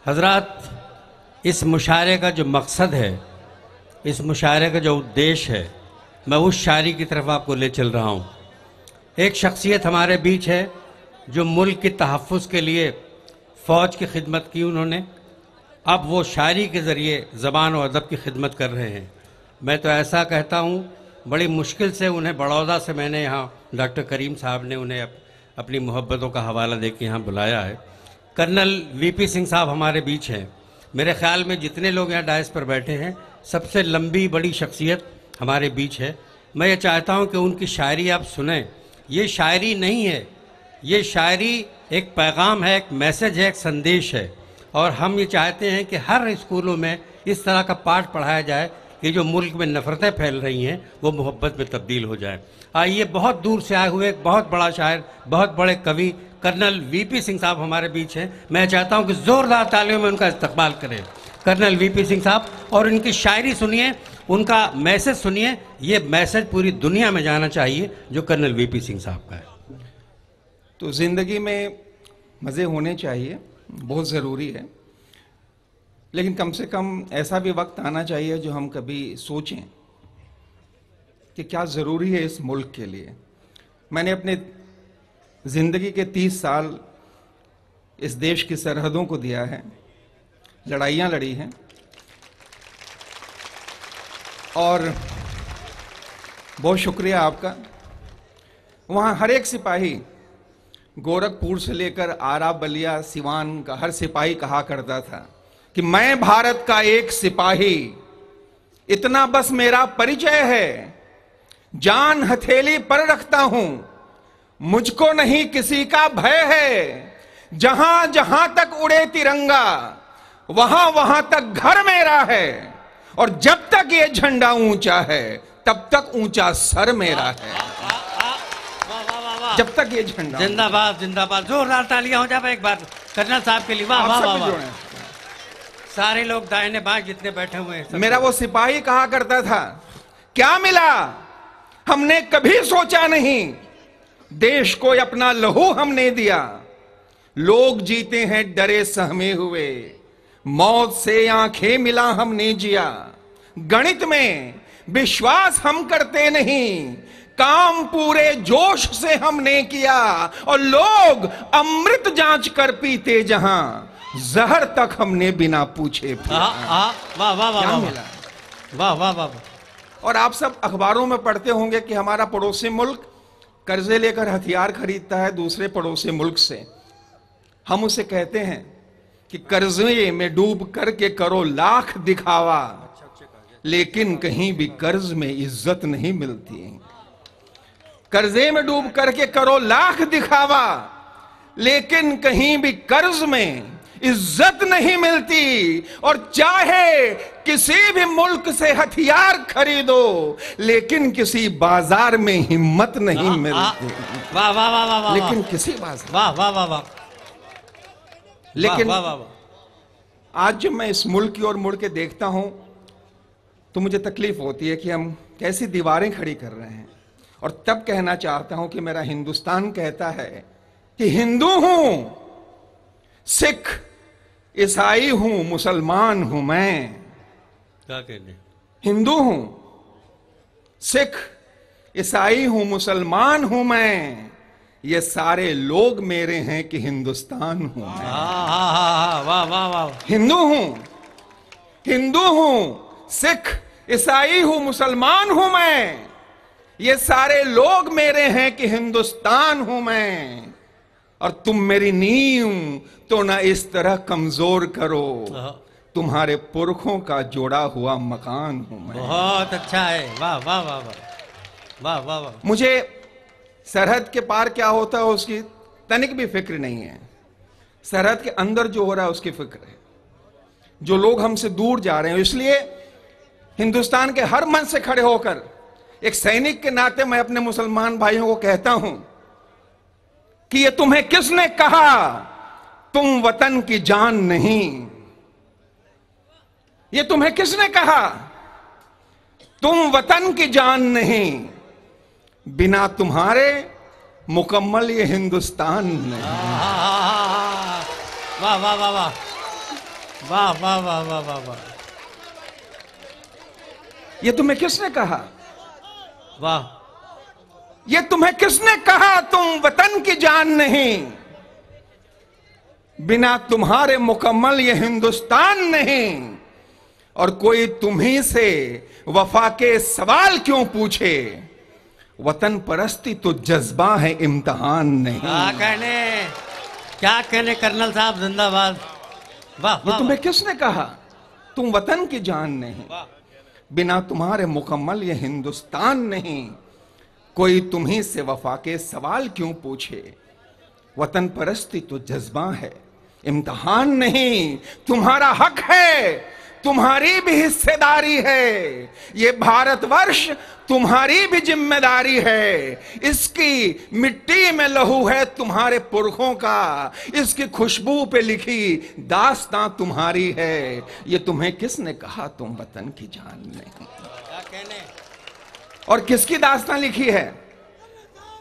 हज़रात, इस मुशायरे का जो मकसद है, इस मुशायरे का जो उद्देश्य है, मैं उस शायरी की तरफ आपको ले चल रहा हूँ। एक शख्सियत हमारे बीच है जो मुल्क के तहफ़्फ़ुज़ के लिए फ़ौज की खिदमत की उन्होंने, अब वो शायरी के ज़रिए ज़बान और अदब की खिदमत कर रहे हैं। मैं तो ऐसा कहता हूँ, बड़ी मुश्किल से उन्हें बड़ौदा से मैंने यहाँ डॉक्टर करीम साहब ने उन्हें अपनी मोहब्बतों का हवाला दे के यहाँ बुलाया है। कर्नल वीपी सिंह साहब हमारे बीच हैं। मेरे ख़्याल में जितने लोग यहाँ डायस पर बैठे हैं, सबसे लंबी बड़ी शख्सियत हमारे बीच है। मैं ये चाहता हूँ कि उनकी शायरी आप सुनें। ये शायरी नहीं है, ये शायरी एक पैगाम है, एक मैसेज है, एक संदेश है। और हम ये चाहते हैं कि हर स्कूलों में इस तरह का पाठ पढ़ाया जाए कि जो मुल्क में नफ़रतें फैल रही हैं वो मोहब्बत में तब्दील हो जाए। आइए, बहुत दूर से आए हुए एक बहुत बड़ा शायर, बहुत बड़े कवि कर्नल वीपी सिंह साहब हमारे बीच हैं। मैं चाहता हूं कि ज़ोरदार तालियों में उनका इस्तकबाल करें। कर्नल वीपी सिंह साहब, और इनकी शायरी सुनिए, उनका मैसेज सुनिए। ये मैसेज पूरी दुनिया में जाना चाहिए जो कर्नल वीपी सिंह साहब का है। तो ज़िंदगी में मज़े होने चाहिए, बहुत ज़रूरी है, लेकिन कम से कम ऐसा भी वक्त आना चाहिए जो हम कभी सोचें कि क्या ज़रूरी है इस मुल्क के लिए। मैंने अपने ज़िंदगी के 30 साल इस देश की सरहदों को दिया है, लड़ाइयाँ लड़ी हैं, और बहुत शुक्रिया आपका। वहाँ हर एक सिपाही, गोरखपुर से लेकर आरा, बलिया, सिवान का हर सिपाही कहा करता था कि मैं भारत का एक सिपाही, इतना बस मेरा परिचय है, जान हथेली पर रखता हूं, मुझको नहीं किसी का भय है, जहां जहां तक उड़े तिरंगा वहां वहां तक घर मेरा है, और जब तक ये झंडा ऊंचा है तब तक ऊंचा सर मेरा है। जब तक ये झंडा, जिंदाबाद जिंदाबाद, जोरदार तालियां हो जाए एक बार कर्नल साहब के लिए। वाह वाह वाह, सारे लोग दाहिने बाएं जितने बैठे हुए हैं। मेरा वो सिपाही कहा करता था, क्या मिला हमने कभी सोचा नहीं, देश को अपना लहू हमने दिया, लोग जीते हैं डरे सहमे हुए, मौत से आंखें मिला हमने जिया, गणित में विश्वास हम करते नहीं, काम पूरे जोश से हमने किया, और लोग अमृत जांच कर पीते जहां, जहर तक हमने बिना पूछे पिया। वाह वाह वाह, मिला? वाह वाह वाह। और आप सब अखबारों में पढ़ते होंगे कि हमारा पड़ोसी मुल्क कर्जे लेकर हथियार खरीदता है दूसरे पड़ोसी मुल्क से। हम उसे कहते हैं कि कर्जे में डूब करके करो लाख दिखावा, लेकिन कहीं भी कर्ज में इज्जत नहीं मिलती। कर्जे में डूब करके करो लाख दिखावा, लेकिन कहीं भी कर्ज में इज्जत नहीं मिलती। और चाहे किसी भी मुल्क से हथियार खरीदो, लेकिन किसी बाजार में हिम्मत नहीं मिलती। वाह वाह वाह वाह, लेकिन किसी बाजार, वाह वाह वाह वाह। लेकिन आज जब मैं इस मुल्क की ओर मुड़ के देखता हूं तो मुझे तकलीफ होती है कि हम कैसी दीवारें खड़ी कर रहे हैं। और तब कहना चाहता हूं कि मेरा हिंदुस्तान कहता है कि हिंदू हूं, सिख, ईसाई हूं, मुसलमान हूं, मैं क्या कहने, हिंदू हूं, सिख, ईसाई हूं, मुसलमान हूं मैं, ये सारे लोग मेरे हैं कि हिंदुस्तान हूं मैं। वाह वाह वाह। हिंदू हूं, सिख, ईसाई हूं, मुसलमान हूं मैं, ये सारे लोग मेरे हैं कि हिंदुस्तान हूं मैं। और तुम मेरी नींव तो ना इस तरह कमजोर करो, तुम्हारे पुरखों का जोड़ा हुआ मकान हूं मैं। बहुत अच्छा है, वाह वाह वाह वाह वाह वाह वाह। मुझे सरहद के पार क्या होता है उसकी तनिक भी फिक्र नहीं है, सरहद के अंदर जो हो रहा है उसकी फिक्र है, जो लोग हमसे दूर जा रहे हैं। इसलिए हिंदुस्तान के हर मंच से खड़े होकर एक सैनिक के नाते मैं अपने मुसलमान भाइयों को कहता हूं कि ये तुम्हें किसने कहा तुम वतन की जान नहीं, ये तुम्हें किसने कहा तुम वतन की जान नहीं, बिना तुम्हारे मुकम्मल ये हिंदुस्तान नहीं। वाह वाह वाह वाह। वाह वाह वाह वाह वाह वाह, ये तुम्हें किसने कहा? वाह, ये तुम्हें किसने कहा तुम वतन की जान नहीं? बिना तुम्हारे मुकम्मल ये हिंदुस्तान नहीं। और कोई तुम्ही से वफा के सवाल क्यों पूछे? वतन परस्ती तो जज्बा है, इम्तिहान नहीं। क्या कहने कर्नल साहब, जिंदाबाद। वाह ये वाह, तुम्हें किसने कहा तुम वतन की जान नहीं? वाह, बिना तुम्हारे मुकम्मल ये हिंदुस्तान नहीं। कोई तुम्ही से वफा के सवाल क्यों पूछे? वतन परस्ती तो जज्बा है, इम्तिहान नहीं। तुम्हारा हक है, तुम्हारी भी हिस्सेदारी है। ये भारतवर्ष तुम्हारी भी जिम्मेदारी है। इसकी मिट्टी में लहू है तुम्हारे पुरखों का। इसकी खुशबू पे लिखी दास्तां तुम्हारी है। ये तुम्हें किसने कहा तुम वतन की जान नहीं? क्या कहने। और किसकी दास्तां लिखी है?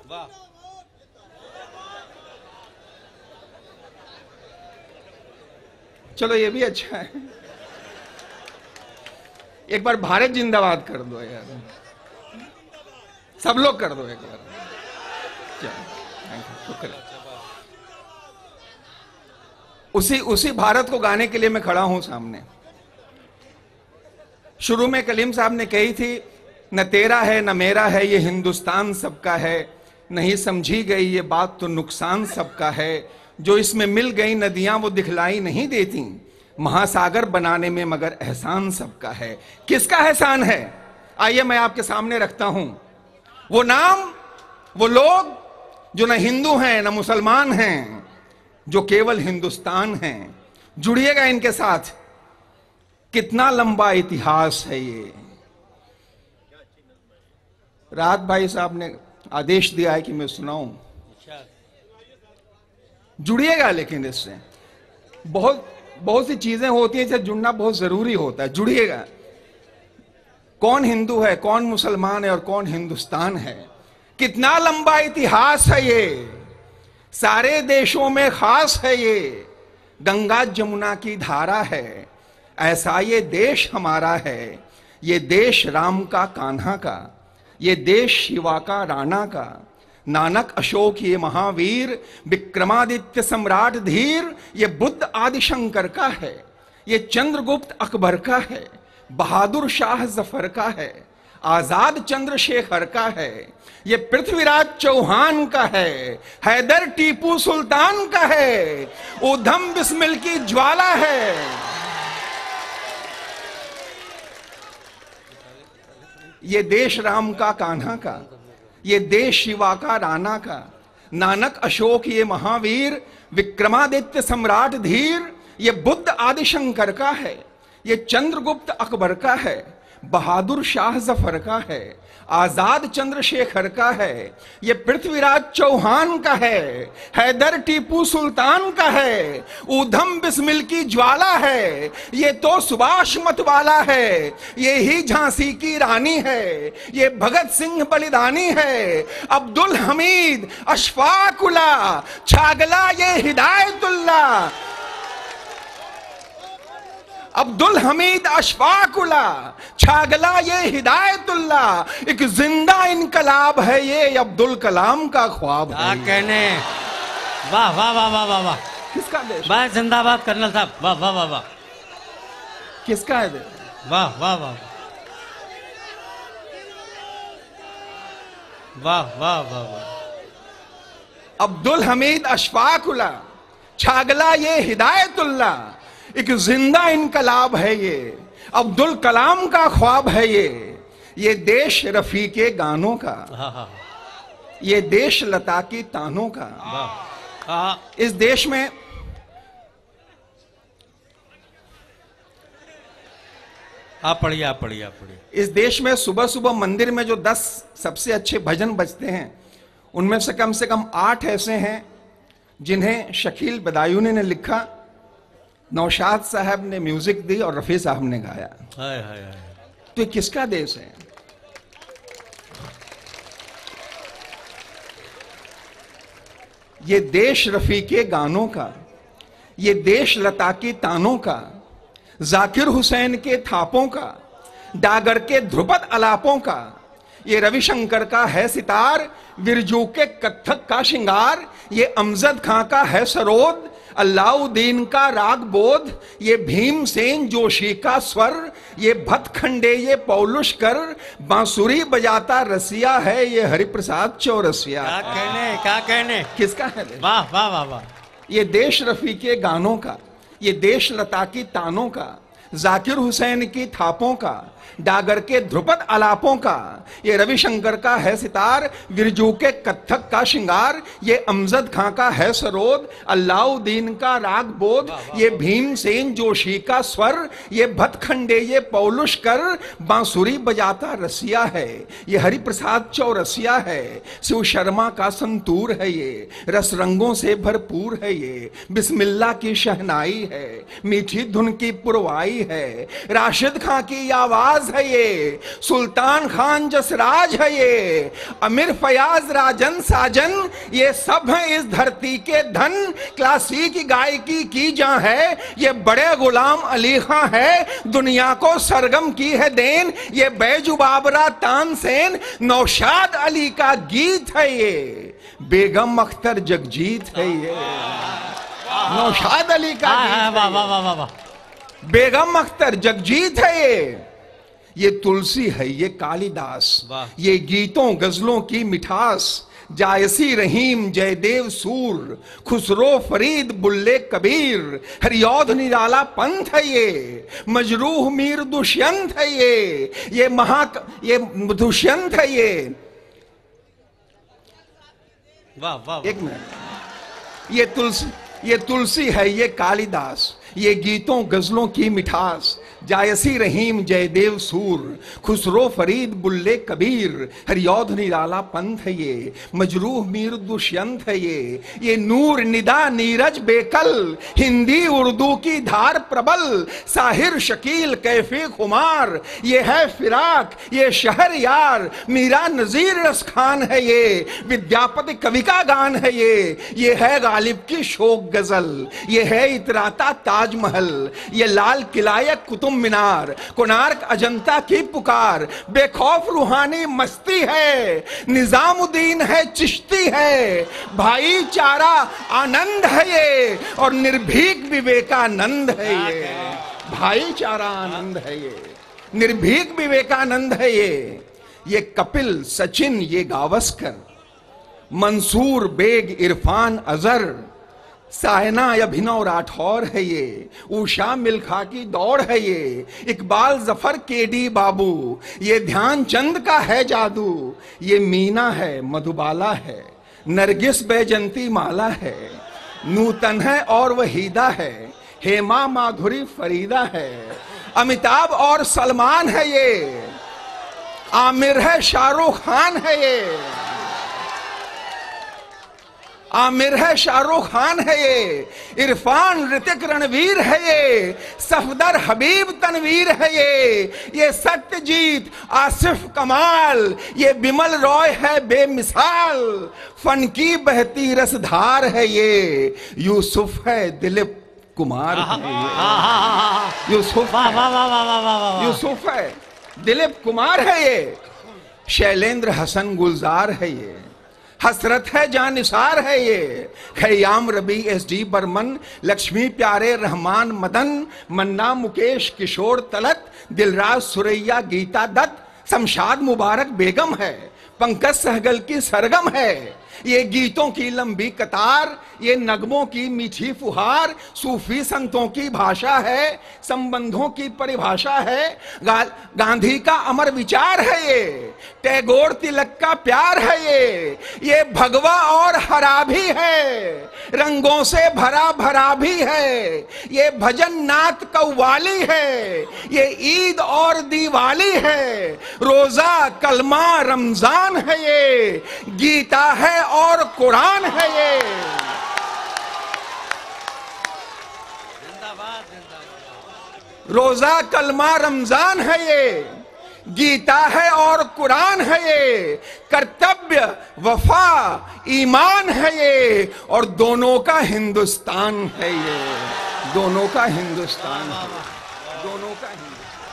वाह, चलो ये भी अच्छा है। एक बार भारत जिंदाबाद कर दो यार, सब लोग कर दो एक बार। चलो, शुक्रिया। उसी भारत को गाने के लिए मैं खड़ा हूं सामने। शुरू में कलीम साहब ने कही थी, न तेरा है न मेरा है ये हिंदुस्तान सबका है। नहीं समझी गई ये बात तो नुकसान सबका है। जो इसमें मिल गई नदियां वो दिखलाई नहीं देती महासागर बनाने में, मगर एहसान सबका है। किसका एहसान है? आइए मैं आपके सामने रखता हूं वो नाम, वो लोग जो न हिंदू हैं न मुसलमान हैं, जो केवल हिंदुस्तान हैं। जुड़िएगा इनके साथ। कितना लंबा इतिहास है ये। राहत भाई साहब ने आदेश दिया है कि मैं सुनाऊं। जुड़िएगा, लेकिन इससे बहुत सी चीजें होती हैं जिससे जुड़ना बहुत जरूरी होता है। जुड़िएगा। कौन हिंदू है, कौन मुसलमान है और कौन हिंदुस्तान है। कितना लंबा इतिहास है ये, सारे देशों में खास है ये। गंगा जमुना की धारा है, ऐसा ये देश हमारा है। ये देश राम का कान्हा का, ये देश शिवा का राणा का। नानक अशोक ये महावीर, विक्रमादित्य सम्राट धीर। ये बुद्ध आदिशंकर का है, ये चंद्रगुप्त अकबर का है। बहादुर शाह जफर का है, आजाद चंद्रशेखर का है। ये पृथ्वीराज चौहान का है, हैदर टीपू सुल्तान का है। ऊधम बिस्मिल की ज्वाला है। ये देश राम का कान्हा का, ये देश शिवा का राणा का। नानक अशोक ये महावीर, विक्रमादित्य सम्राट धीर। ये बुद्ध आदिशंकर का है, ये चंद्रगुप्त अकबर का है। बहादुर शाह जफर का है, आजाद चंद्रशेखर का है। ये पृथ्वीराज चौहान का है, हैदर टीपू सुल्तान का है। ऊधम बिस्मिल की ज्वाला है, ये तो सुभाष मतवाला है। ये ही झांसी की रानी है, ये भगत सिंह बलिदानी है। अब्दुल हमीद अशफाकुल्ला, छागला ये हिदायतुल्ला। अब्दुल हमीद अशफाकुल्ला, छागला ये हिदायतुल्ला। एक जिंदा इनकलाब है ये, अब्दुल कलाम का ख्वाब है। कहने। वाह वाह वाह वाह वाह वाह। किसका देश? वाह, जिंदाबाद कर्नल साहब। वाह वाह वाह वाह। किसका है देश? वाह वाह वाह वाह वाह वाह वाह। अब्दुल हमीद अशफाकुल्ला, छागला ये हिदायतुल्ला। एक जिंदा इनकलाब है ये, अब्दुल कलाम का ख्वाब है ये देश रफी के गानों का, ये देश लता की तानों का। इस देश में आप पढ़िए। इस देश में सुबह सुबह मंदिर में जो 10 सबसे अच्छे भजन बजते हैं, उनमें से कम 8 ऐसे हैं जिन्हें शकील बदायूनी ने लिखा, नौशाद साहब ने म्यूजिक दी और रफी साहब ने गाया। हाय हाय हाय। तो ये किसका देश है? ये देश रफी के गानों का, ये देश लता की तानों का। जाकिर हुसैन के थापों का, डागर के ध्रुपद अलापों का, ये रविशंकर का है सितार, बिरजू के कत्थक का श्रृंगार, ये अमजद खां का है सरोद, अलाउद्दीन का राग बोध, ये भीमसेन जोशी का स्वर, ये भतखंडे ये पौलुष्कर, बांसुरी बजाता रसिया है ये हरिप्रसाद चौरसिया। क्या कहने किसका है? वाह वाह वाह वाह। ये देश रफी के गानों का, ये देश लता की तानों का, जाकिर हुसैन की थापों का, डागर के ध्रुपद अलापों का, ये रविशंकर का है सितार, बिरजू के कत्थक का श्रृंगार, ये अमजद खां का है सरोद, अलाउद्दीन का राग बोध, ये भीमसेन जोशी का स्वर, ये भतखंडे ये पौलुष्कर, बांसुरी बजाता रसिया है ये हरिप्रसाद चौरसिया है, शिव शर्मा का संतूर है ये, रस रंगों से भरपूर है ये, बिस्मिल्लाह की शहनाई है, मीठी धुन की पुरवाई है, राशिद खां की आवाज है ये, सुल्तान खान जसराज है ये, अमीर फयाज राजन साजन, ये सब हैं इस धरती के धन, क्लासिक गायकी की जहां है ये बड़े गुलाम अली खां है, दुनिया को सरगम की है देन ये बैजू बाबरा तानसेन, नौशाद अली का गीत है ये, बेगम अख्तर जगजीत है ये, नौशाद अली का गीत, बेगम अख्तर जगजीत है ये तुलसी है ये कालिदास, ये गीतों गजलों की मिठास, जायसी रहीम जयदेव सूर, खुसरो फरीद बुल्ले कबीर, हरियौध निराला पंथ है ये, मजरूह मीर दुष्यंत है ये ये दुष्यंत है ये। वाह वाह। एक मिनट, ये तुलसी है ये कालिदास, ये गीतों गजलों की मिठास, जायसी रहीम जयदेव सूर, खुसरो फरीद बुल्ले कबीर, हरियौध निराला पंथ है ये, मजरूह मीर दुष्यंत है ये नूर निदा नीरज बेकल, हिंदी उर्दू की धार प्रबल, साहिर शकील कैफी खुमार, ये है फिराक ये शहर यार, मीरा नजीर रस खान है ये, विद्यापति कवि का गान है ये है गालिब की शोक गजल, ये है इतराता ताजमहल, ये लाल किला या कुतुब मीनार, कोणार्क अजंता की पुकार, बेखौफ रूहानी मस्ती है, निजामुद्दीन है चिश्ती है, भाईचारा आनंद है ये, और निर्भीक विवेकानंद है ये, भाईचारा आनंद है ये, निर्भीक विवेकानंद है ये कपिल सचिन ये गावस्कर, मंसूर बेग इरफान अजहर, सायना अभिनव राठौर है ये, उषा मिल्खा की दौड़ है ये, इकबाल जफर केडी बाबू, ये ध्यान चंद का है जादू, ये मीना है मधुबाला है, नरगिस बैजंती माला है, नूतन है और वहीदा है, हेमा माधुरी फरीदा है, अमिताभ और सलमान है ये, आमिर है शाहरुख खान है ये, आमिर है शाहरुख खान है इरफान ऋतिक रणवीर है ये, सफदर हबीब तनवीर है ये सत्यजीत आसिफ कमाल, ये बिमल रॉय है बेमिसाल, फन की बहती रसधार है ये, यूसुफ है दिलीप कुमार है ये, यूसुफ है दिलीप कुमार है ये, शैलेंद्र हसन गुलजार है ये, हसरत है जानिसार है ये, खयाम रबी एसडी बर्मन, लक्ष्मी प्यारे रहमान मदन, मन्ना मुकेश किशोर तलत, दिलराज सुरैया गीता दत्त, शमशाद मुबारक बेगम है, पंकज सहगल की सरगम है, ये गीतों की लंबी कतार, ये नगमों की मीठी फुहार, सूफी संतों की भाषा है, संबंधों की परिभाषा है, गांधी का अमर विचार है ये, टैगोर तिलक का प्यार है ये भगवा और हरा भी है, रंगों से भरा भरा भी है, ये भजन नात कव्वाली है, ये ईद और दिवाली है, रोजा कलमा रमजान है ये, गीता है और कुरान है ये। रोजा कलमा रमजान है ये, गीता है और कुरान है ये, कर्तव्य वफा ईमान है ये, और दोनों का हिंदुस्तान है ये, दोनों का हिंदुस्तान है। दोनों का हिंदुस्तान।